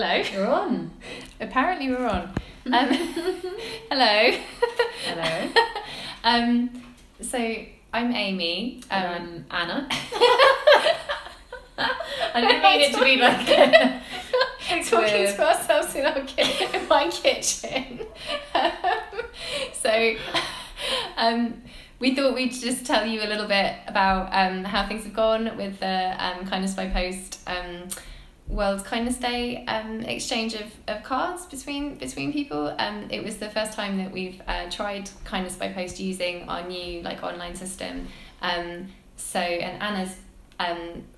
Hello. We're on. Apparently we're on. Hello. Hello. So I'm Amy. And I'm Anna. I didn't mean it to be like talking to ourselves in my kitchen. We thought we'd just tell you a little bit about how things have gone with the Kindness by Post World Kindness Day exchange of cards between people. It was the first time that we've tried Kindness by Post using our new online system. And Anna's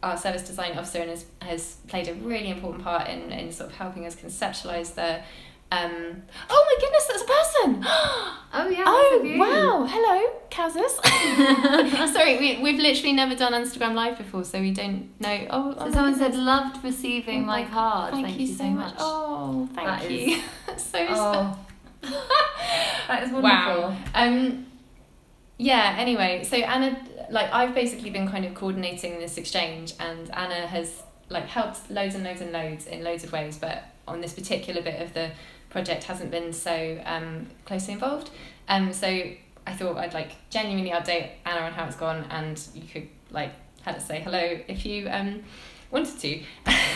our service design officer and has played a really important part in sort of helping us conceptualise the oh my goodness, that's a person. Oh yeah. Oh wow, hello Kazas. Sorry, we've literally never done Instagram Live before, so we don't know. So someone said loved receiving my card. Thank you so much. Oh, thank you. That is wonderful. Wow. Yeah, anyway, so Anna, I've basically been kind of coordinating this exchange, and Anna has helped loads and loads and loads in loads of ways, but on this particular bit of the project hasn't been so closely involved. So I thought I'd genuinely update Anna on how it's gone, and you could have to say hello if you wanted to.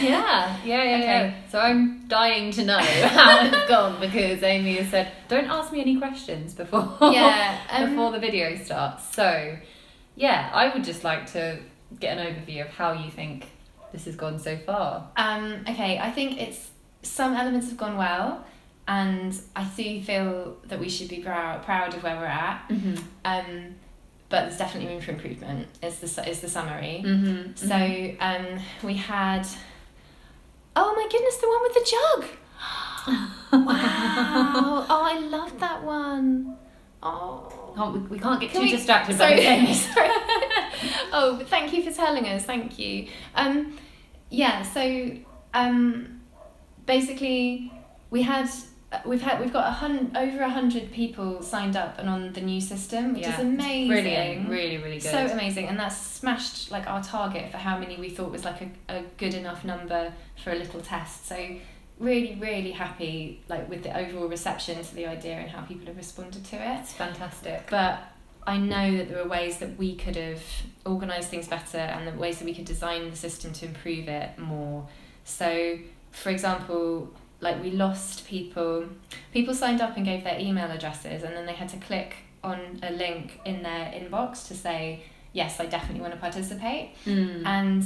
Yeah. Okay. So I'm dying to know how it's gone, because Amy has said, don't ask me any questions before before the video starts. So yeah, I would just like to get an overview of how you think this has gone so far. Okay, I think some elements have gone well, and I do feel that we should be proud of where we're at. Mm-hmm. But there's definitely room for improvement. Is the summary. Mm-hmm. So we had, oh my goodness, the one with the jug. Wow. Oh, I love that one. Oh. We can't get too distracted by Amy. Sorry. Oh, but thank you for telling us. Thank you. Yeah. So basically, we've got over 100 people signed up and on the new system, which is amazing. Brilliant. Really, really good. So amazing, and that's smashed our target for how many we thought was a good enough number for a little test. So really, really happy with the overall reception to the idea and how people have responded to it. It's fantastic. But I know that there were ways that we could have organised things better, and the ways that we could design the system to improve it more. So, for example, we lost people signed up and gave their email addresses, and then they had to click on a link in their inbox to say, yes, I definitely want to participate. And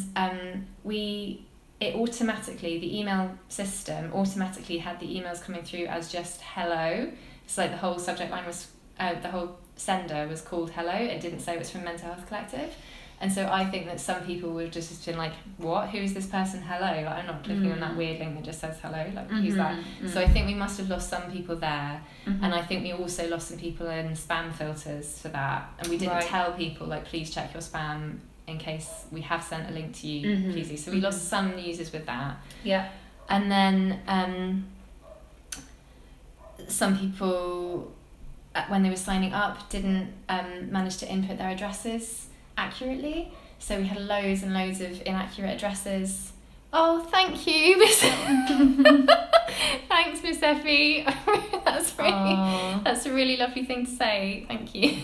the email system automatically had the emails coming through as just hello. So the whole subject line was, the whole sender was called hello. It didn't say it was from Mental Health Collective. And so I think that some people would have just been what? Who is this person? Hello? I'm not clicking on that weird link that just says hello. Who's that? So I think we must have lost some people there. And I think we also lost some people in spam filters for that. And we didn't tell people, please check your spam in case we have sent a link to you, please do. So we lost some users with that. Yeah. And then some people, when they were signing up, didn't manage to input their addresses accurately, so we had loads and loads of inaccurate addresses. Oh, thank you, Miss. Thanks, Miss Effie. That's a really lovely thing to say. Thank you.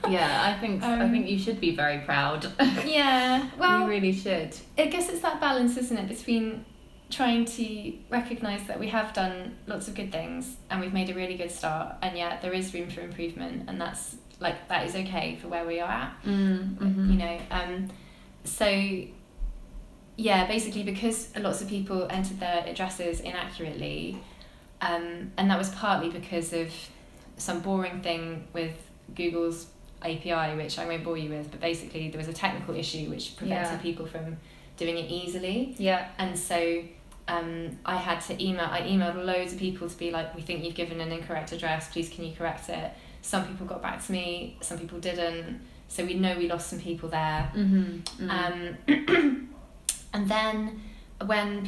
Yeah, I think you should be very proud. Yeah, well, you really should. I guess it's that balance, isn't it, between trying to recognise that we have done lots of good things and we've made a really good start, and yet there is room for improvement, and that's that is okay for where we are at. So yeah, basically because lots of people entered their addresses inaccurately, and that was partly because of some boring thing with Google's API, which I won't bore you with, but basically there was a technical issue which prevented people from doing it easily. Yeah. And so I emailed loads of people to be we think you've given an incorrect address, please can you correct it. Some people got back to me, some people didn't. So we know we lost some people there. And then when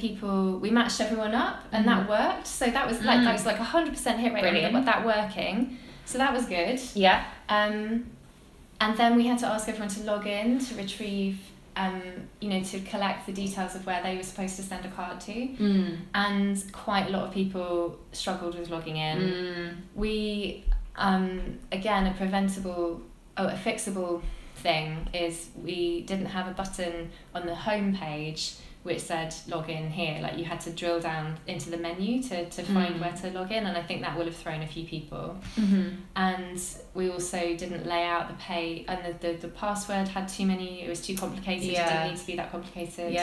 we matched everyone up, and that worked. So that was that was 100% hit rate on that working. So that was good. Yeah. And then we had to ask everyone to log in to retrieve to collect the details of where they were supposed to send a card to. And quite a lot of people struggled with logging in. We, again, a fixable thing is we didn't have a button on the home page which said log in here. Like, you had to drill down into the menu to find where to log in, and I think that would have thrown a few people. And we also didn't lay out the pay, and the password had too many, it was too complicated. It didn't need to be that complicated.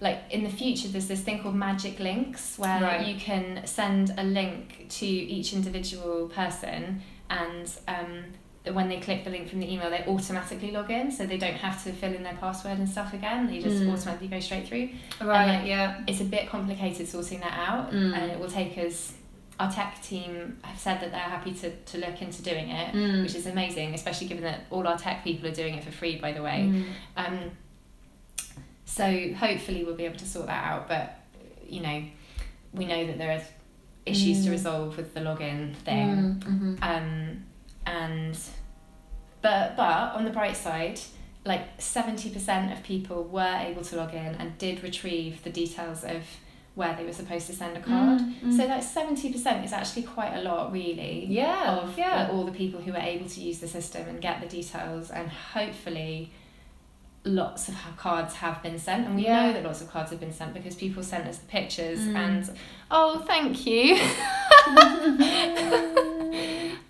Like, in the future there's this thing called magic links where you can send a link to each individual person, and when they click the link from the email, they automatically log in, so they don't have to fill in their password and stuff again. They just automatically go straight through. It's a bit complicated sorting that out, and it will take us. Our tech team have said that they're happy to look into doing it, which is amazing, especially given that all our tech people are doing it for free, by the way. So hopefully we'll be able to sort that out, but we know that there are issues to resolve with the login thing. But on the bright side, like 70% of people were able to log in and did retrieve the details of where they were supposed to send a card. So that 70% is actually quite a lot, really, of all the people who were able to use the system and get the details, and hopefully lots of cards have been sent, and we know that lots of cards have been sent because people sent us the pictures, and thank you.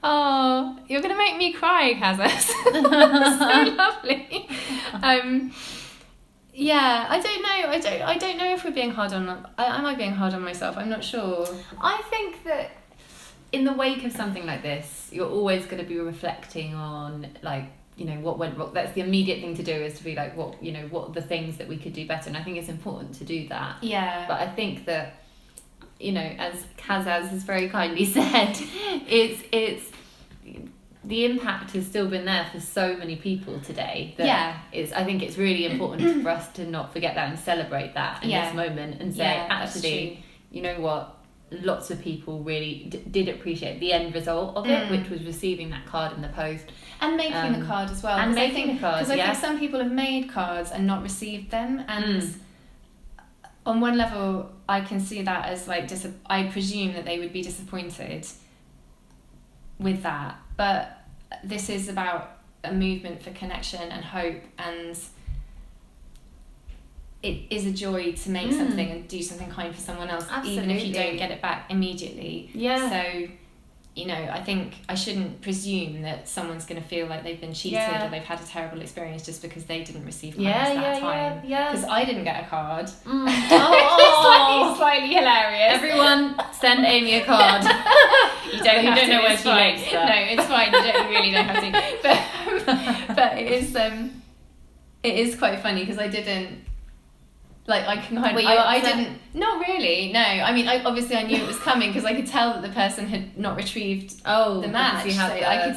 Oh, you're gonna make me cry, Kazas. So lovely. I don't know if we're being hard on. Am I being hard on myself? I'm not sure. I think that in the wake of something like this, you're always going to be reflecting on, like, what went wrong. That's the immediate thing to do, is to be like, what are the things that we could do better, and I think it's important to do that. But I think that, as Kazaz has very kindly said, it's the impact has still been there for so many people today that I think it's really important for us to not forget that and celebrate that in this moment, and say, actually, you know what, lots of people really did appreciate the end result of it, which was receiving that card in the post. And making the card as well. And making the card, because I think some people have made cards and not received them, and on one level I can see that as like, I presume that they would be disappointed with that, but this is about a movement for connection and hope, and it is a joy to make something and do something kind for someone else. Absolutely. Even if you don't get it back immediately. So I think I shouldn't presume that someone's going to feel like they've been cheated or they've had a terrible experience just because they didn't receive cards that time. Because I didn't get a card. It's slightly hilarious. Everyone, send Amy a card. You don't know where she lives. No, it's fine. You really don't have to. But it is quite funny because I didn't. Like, I can kind of... I didn't... Not really, no. I mean, obviously I knew it was coming because I could tell that the person had not retrieved the match. I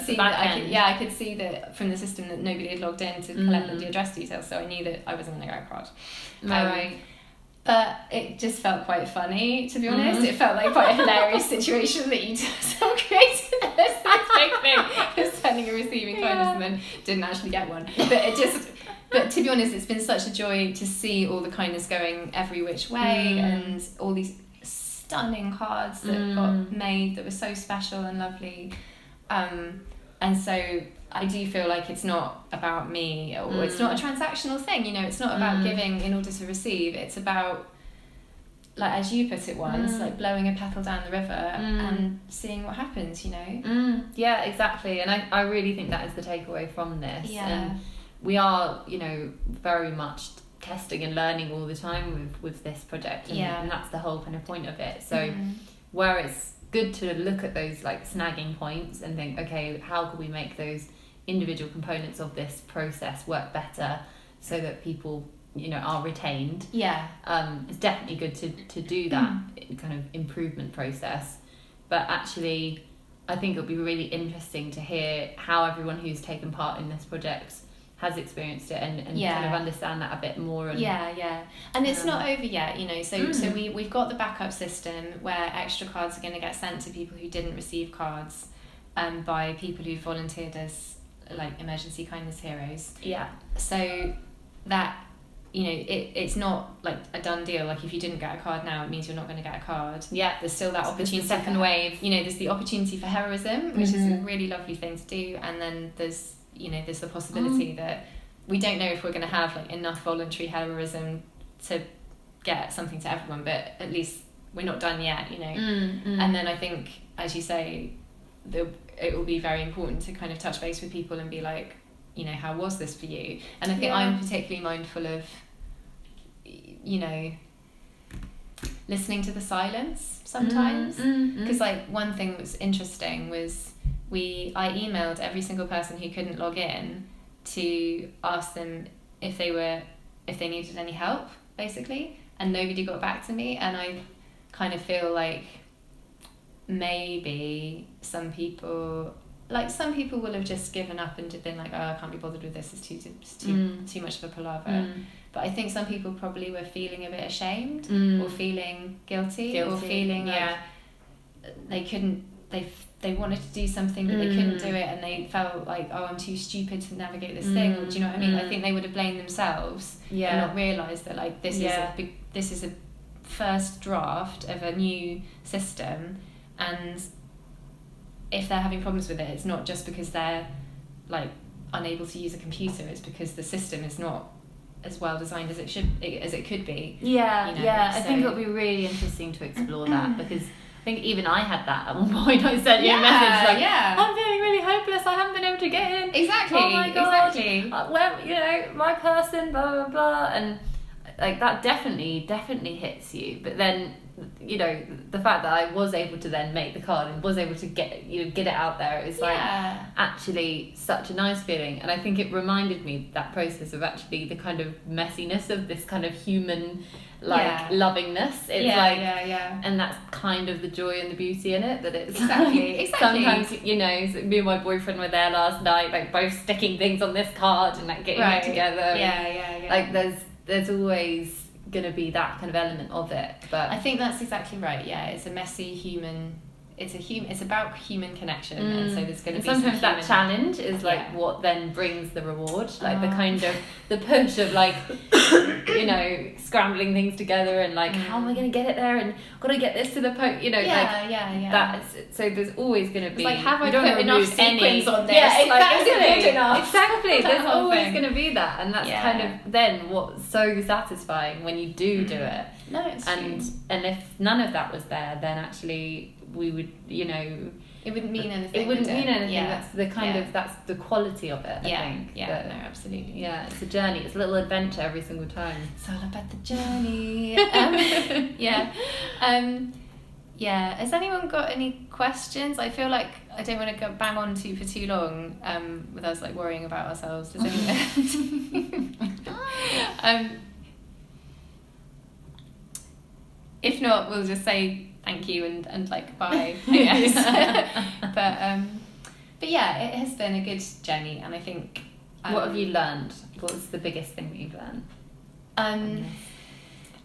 could see that from the system that nobody had logged in to collect the address details, so I knew that I wasn't going to get a card. Right. But it just felt quite funny, to be honest. It felt like quite a hilarious situation that you sort of created this big thing of sending and receiving kindness and then didn't actually get one. But to be honest, it's been such a joy to see all the kindness going every which way, and all these stunning cards that got made that were so special and lovely. And so I do feel like it's not about me, or it's not a transactional thing, it's not about giving in order to receive. It's about, like, as you put it once, like blowing a petal down the river and seeing what happens, Yeah, exactly. And I really think that is the takeaway from this. And we are, very much testing and learning all the time with this project, and that's the whole kind of point of it. So where it's good to look at those like snagging points and think, okay, how can we make those individual components of this process work better so that people are retained. It's definitely good to do that kind of improvement process, but actually I think it'll be really interesting to hear how everyone who's taken part in this project has experienced it and kind of understand that a bit more. And and it's not over yet, so we've got the backup system where extra cards are going to get sent to people who didn't receive cards by people who volunteered as like emergency kindness heroes. Yeah. So that, you know, it's not like a done deal. Like if you didn't get a card now, it means you're not going to get a card. Yeah. There's still that opportunity. The second wave. You know, there's the opportunity for heroism, which is a really lovely thing to do. And then there's, you know, there's the possibility that we don't know if we're going to have like enough voluntary heroism to get something to everyone, but at least we're not done yet, you know. And then I think, as you say, it will be very important to kind of touch base with people and be like, you know, how was this for you? And I think I'm particularly mindful of, you know, listening to the silence sometimes, because like one thing that was interesting was I emailed every single person who couldn't log in to ask them if they needed any help, basically, and nobody got back to me. And I kind of feel like maybe some people will have just given up and been like, oh, I can't be bothered with this, it's too much of a palaver. But I think some people probably were feeling a bit ashamed or feeling guilty or feeling like they wanted to do something but they couldn't do it, and they felt like, oh, I'm too stupid to navigate this thing. Or, do you know what I mean? I think they would have blamed themselves and not realised that like this is a first draft of a new system, and if they're having problems with it, it's not just because they're like unable to use a computer, it's because the system is not as well designed as it could be. I think it'll be really interesting to explore that, because I think even I had that at one point. I sent you a message like, I'm feeling really hopeless, I haven't been able to get in. Exactly. Oh my God. Exactly. Well, you know, my person, blah, blah, blah. And like that definitely hits you. But then, you know, the fact that I was able to then make the card and was able to get it out there, it was like actually such a nice feeling. And I think it reminded me, that process, of actually the kind of messiness of this kind of human lovingness. It's and that's kind of the joy and the beauty in it, that it's exactly. Sometimes, you know, so me and my boyfriend were there last night, like both sticking things on this card and like getting it together. Like there's always going to be that kind of element of it. But I think that's exactly right. It's a messy human, it's about human connection, and so there's going to be sometimes that challenge is like what then brings the reward, like the kind of the push of like you know, scrambling things together and like how am I going to get it there, and got to get this to the post, you know, that's, so there's always going to be, like, have I put enough sequins on this? Exactly. There's always going to be that, and that's kind of then what's so satisfying when you do it. No, it's true. And if none of that was there, then actually we would, you know, it wouldn't mean anything. It wouldn't mean anything. That's the kind of, that's the quality of it, I think. No, absolutely. It's a journey. It's a little adventure every single time. It's all about the journey. Has anyone got any questions? I feel like I don't want to go bang on for too long with us like worrying about ourselves. Does anyone? If not, we'll just say thank you and like bye, I guess. But yeah, it has been a good journey, and I think. What have you learned? What's the biggest thing that you've learned?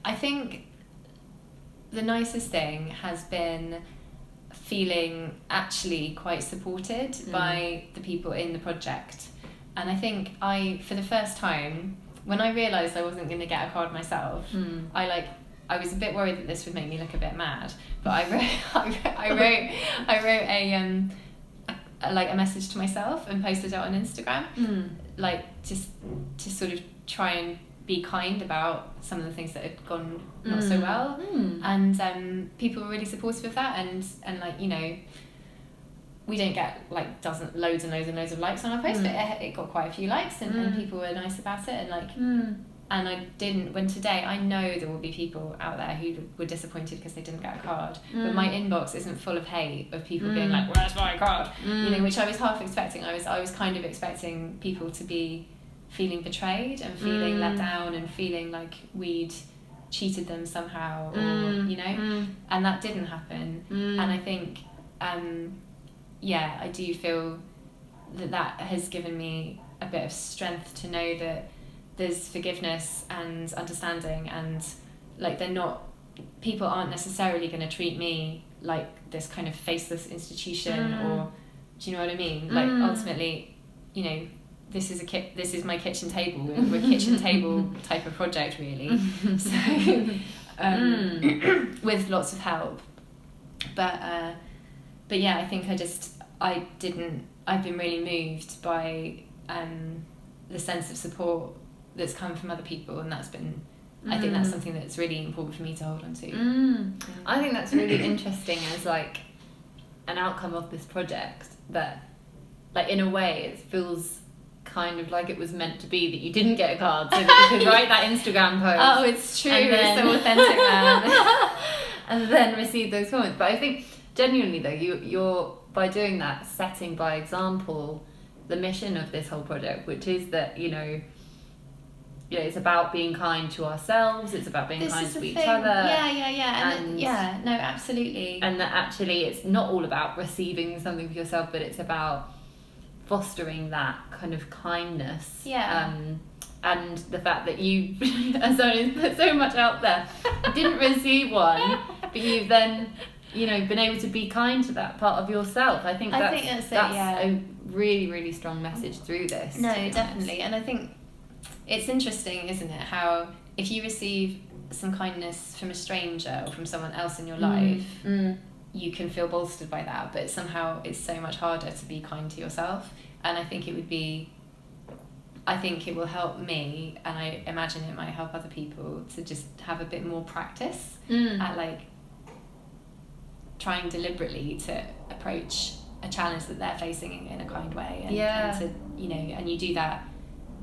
I think the nicest thing has been feeling actually quite supported by the people in the project, and I think for the first time, when I realised I wasn't going to get a card myself, I was a bit worried that this would make me look a bit mad, but I wrote a message to myself and posted it on Instagram, like just to sort of try and be kind about some of the things that had gone not so well, and people were really supportive of that, and like, you know, we don't get like loads and loads of likes on our post, but it got quite a few likes, and people were nice about it, and like. And when today, I know there will be people out there who were disappointed because they didn't get a card, but my inbox isn't full of hate of people being like, where's my card? You know, which I was half expecting. I was kind of expecting people to be feeling betrayed and feeling let down and feeling like we'd cheated them somehow, or, you know, and that didn't happen. And I think, I do feel that has given me a bit of strength to know that there's forgiveness and understanding, and like people aren't necessarily going to treat me like this kind of faceless institution, or do you know what I mean? Like ultimately you know, this is my kitchen table. We're a kitchen table type of project, really. So, with lots of help. But yeah, I think I've been really moved by the sense of support that's come from other people, and that's been, I think that's something that's really important for me to hold on to. I think that's really interesting as like an outcome of this project, that like in a way it feels kind of like it was meant to be that you didn't get a card so that you could write that Instagram post. Oh, it's true. It's so authentic, man. And then receive those comments. But I think genuinely though, you're by doing that, setting by example the mission of this whole project, which is that, you know, it's about being kind to ourselves, it's about being kind to each other. And no, absolutely. And that actually it's not all about receiving something for yourself, but it's about fostering that kind of kindness. And the fact that you, as someone who's put so much out there, didn't receive one, but you've then, you know, been able to be kind to that part of yourself. I think that's a really, really strong message through this. No, definitely. And I think it's interesting, isn't it, how if you receive some kindness from a stranger or from someone else in your life, you can feel bolstered by that, but somehow it's so much harder to be kind to yourself. And I think it will help me, and I imagine it might help other people to just have a bit more practice at like trying deliberately to approach a challenge that they're facing in a kind way, and to, you know, and you do that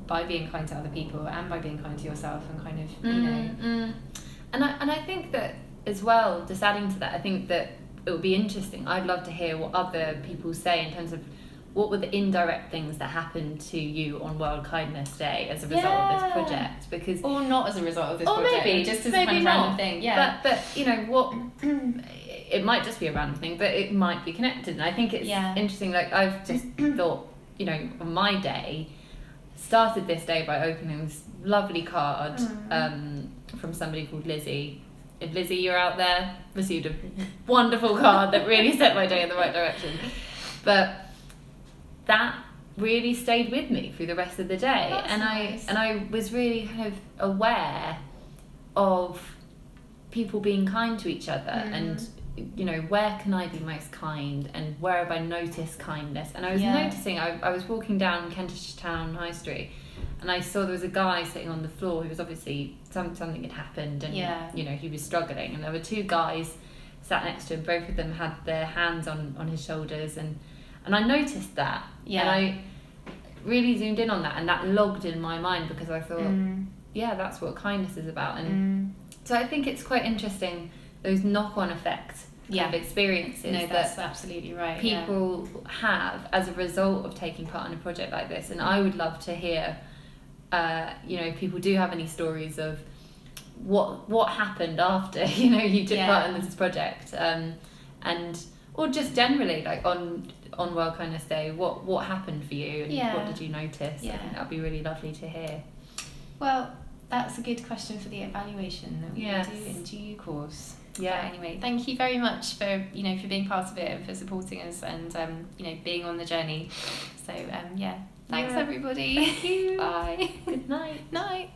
by being kind to other people and by being kind to yourself, and kind of, you know. And I think that as well, just adding to that, I think that it would be interesting. I'd love to hear what other people say in terms of what were the indirect things that happened to you on World Kindness Day as a result of this project, because or not as a result of this project, maybe just as a kind of random thing. But you know what, it might just be a random thing, but it might be connected. And I think it's interesting. Like I've just thought, you know, on my day, started this day by opening this lovely card from somebody called Lizzie. If Lizzie, you're out there, received a wonderful card that really set my day in the right direction. But that really stayed with me through the rest of the day. That's nice. I was really kind of aware of people being kind to each other, and you know, where can I be most kind, and where have I noticed kindness? And I was noticing, I was walking down Kentish Town High Street, and I saw there was a guy sitting on the floor who was obviously something had happened, and you know, he was struggling, and there were two guys sat next to him. Both of them had their hands on his shoulders, and I noticed that, and I really zoomed in on that, and that logged in my mind, because I thought, that's what kindness is about. And so I think it's quite interesting, those knock-on effects kind of experiences that's absolutely right. People have as a result of taking part in a project like this. And I would love to hear, you know, if people do have any stories of what happened after, you know, you took part in this project, and or just generally, like on World Kindness Day, what happened for you, and what did you notice? I think that'd be really lovely to hear. Well, that's a good question for the evaluation that we do in due course. But anyway, thank you very much for, you know, for being part of it and for supporting us, and you know, being on the journey. So thanks everybody. Thank you. Bye. Good night. Night.